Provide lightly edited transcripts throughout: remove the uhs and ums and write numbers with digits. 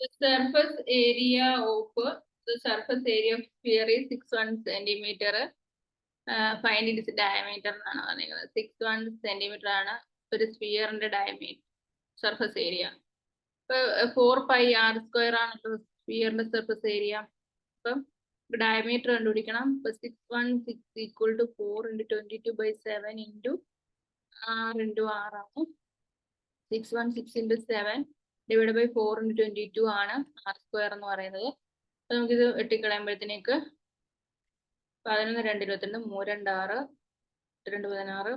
The surface area of sphere is 61 centimeter. Find its diameter എന്നാണ് പറഞ്ഞിരിക്കുന്നത്. 61 centimeter ആണ് ഒരു സ്ഫിയറിന്റെ ഡയമീറ്റർ സർഫസ് ഏരിയ. ഇപ്പൊ 4 pi r square ആണ് സ്ഫിയറിന്റെ സർഫസ് ഏരിയ. അപ്പം ഡയമീറ്റർ കണ്ടുപിടിക്കണം. ഇപ്പൊ 616 equal to 4 into 22/7 into r into r ആണ്. 616 into 7 divided by 4 into 22 ആണ് r square എന്ന് പറയുന്നത്. അപ്പൊ നമുക്കിത് വെട്ടിക്കളയുമ്പോഴത്തേക്ക് 11 2 22 3 2 6 2 16 7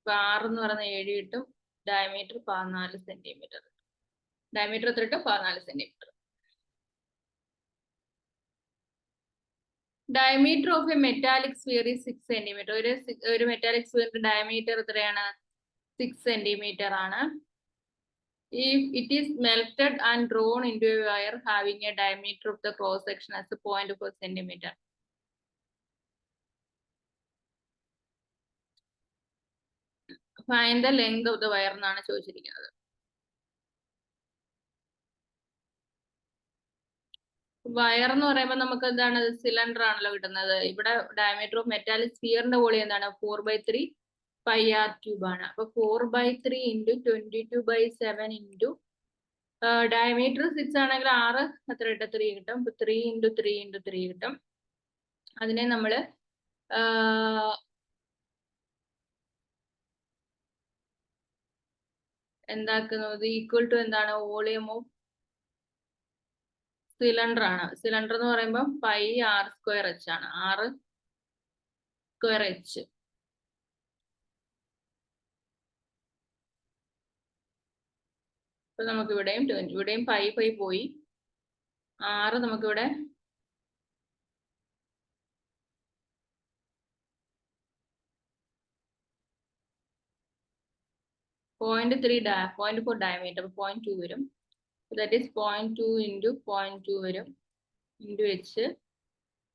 6 എന്ന് പറയുന്ന 7 കിട്ടും. Diameter 14 centimetre. ഡയമീറ്റർ എത്ര കിട്ടും? 14 centimetre. Diameter of A metallic sphere is 6 centimetre. ഒരു മെറ്റാലിക് സ്ഫിയറിന്റെ ഡയമീറ്റർ എത്രയാണ്? 6 സെന്റിമീറ്റർ ആണ്. If it is melted and drawn into a wire having a diameter of the cross section as 0.4 centimeter. Find the length of the wire എന്നാണ് ചോദിച്ചിരിക്കുന്നത്. Wire എന്ന് പറയുമ്പോൾ നമുക്ക് എന്താണ്? Cylinder ആണല്ലോ കിട്ടുന്നത്. ഇവിടെ ഡയമീറ്റർ ഓഫ് മെറ്റാലിക് സ്ഫിയറിന്റെ വോളിയം എന്താണ്? 4/3 pi r cube ആണ്. അപ്പൊ 4/3 into 22/7 into ഡയമീറ്റർ 6 ആണെങ്കിൽ 6 എത്ര കിട്ടും? 3 കിട്ടും. 3 into 3 into 3 കിട്ടും. അതിനെ നമ്മള് എന്താക്കുന്നത്? ഈക്വൽ ടു എന്താണ്? വോളിയം ഓഫ് സിലിണ്ടർ ആണ്. സിലിണ്ടർ എന്ന് പറയുമ്പോൾ പൈ r square h ആണ്. r square h. അപ്പൊ നമുക്ക് ഇവിടെയും പൈ പോയി. 6 നമുക്കിവിടെ 0.4 diameter, 0.2 വരും. That is 0.2 into 0.2 വരും into h.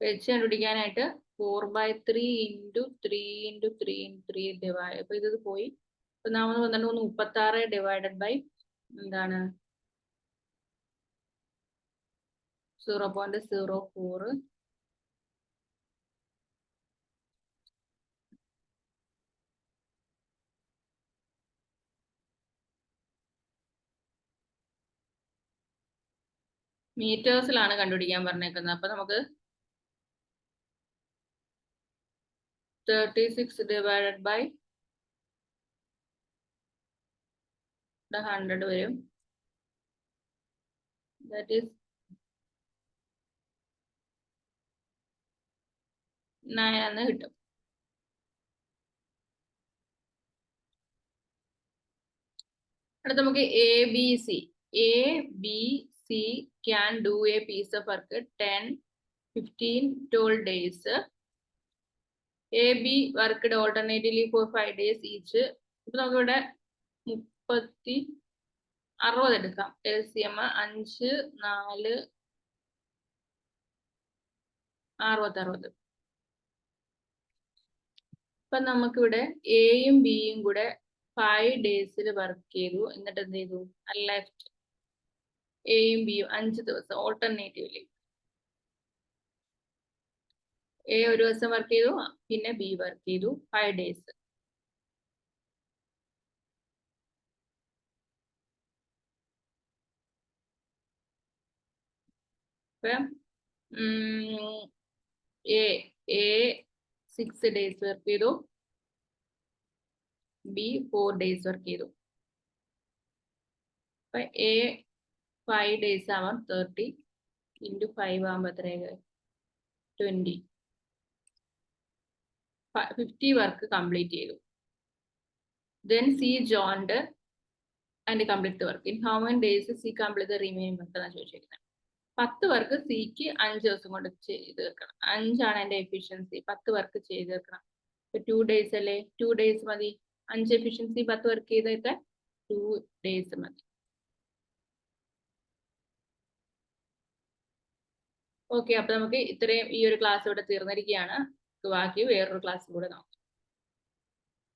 h കണ്ടുപിടിക്കാനായിട്ട് 4/3 into 3 into 3 into 3 ഡിവൈഡ്. അപ്പൊ ഇത് പോയി. അപ്പൊ നമ്മൾ 36 ഡിവൈഡഡ് ബൈ എന്താണ്? 0.04. മീറ്റേഴ്സിലാണ് കണ്ടുപിടിക്കാൻ പറഞ്ഞേക്കുന്നത്. അപ്പൊ നമുക്ക് 36 ഡിവൈഡഡ് ബൈ 100 വരും. That is 9 എന്ന് കിട്ടും. അടുത്ത നമുക്ക് ABC can do a piece of work 10, 15, 12 days. AB worked alternately for 5 days each. ഇപ്പൊ നമുക്കിവിടെ 60 എടുക്കാം. LCM 5 4 60. ഇപ്പൊ നമുക്കിവിടെ എയും ബിയും കൂടെ 5 ഡേയ്സിൽ വർക്ക് ചെയ്തു. എന്നിട്ട് എന്ത് ചെയ്തു? ലെഫ്റ്റ് എയും ബിയും 5 ദിവസം ഓൾട്ടർനേറ്റീവ്ലി. എ ഒരു ദിവസം വർക്ക് ചെയ്തു, പിന്നെ ബി വർക്ക് ചെയ്തു 5 ഡേയ്സ്. എ 6 ഡേയ്സ് വർക്ക് ചെയ്തു, ബി 4 ഡേയ്സ് വർക്ക് ചെയ്തു. അപ്പൊ എ 5 ഡേയ്സ് ആവാം 30 into 5 ആകുമ്പോ എത്രയാണ്? 20. 50 വർക്ക് കംപ്ലീറ്റ് ചെയ്തു. Then C joined and complete the work. In how many days C complete the remaining work എന്നാണ് ചോദിച്ചിരിക്കുന്നത്. 10 വർക്ക് സിക്ക് 5 ദിവസം കൊണ്ട് ചെയ്ത് വെക്കണം. 5 ആണ് എന്റെ എഫിഷ്യൻസി. 10 വർക്ക് ചെയ്ത് വെക്കണം. 2 ഡേയ്സ് അല്ലേ? 2 ഡേയ്സ് മതി. 5 എഫിഷ്യൻസി 10 വർക്ക് ചെയ്തൊക്കെ 2 ഡേയ്സ് മതി. ഓക്കെ, അപ്പൊ നമുക്ക് ഇത്രയും ഈ ഒരു ക്ലാസ് ഇവിടെ തീർന്നിരിക്കുകയാണ്. ബാക്കി വേറൊരു ക്ലാസ്സിൽ കൂടെ നോക്കാം.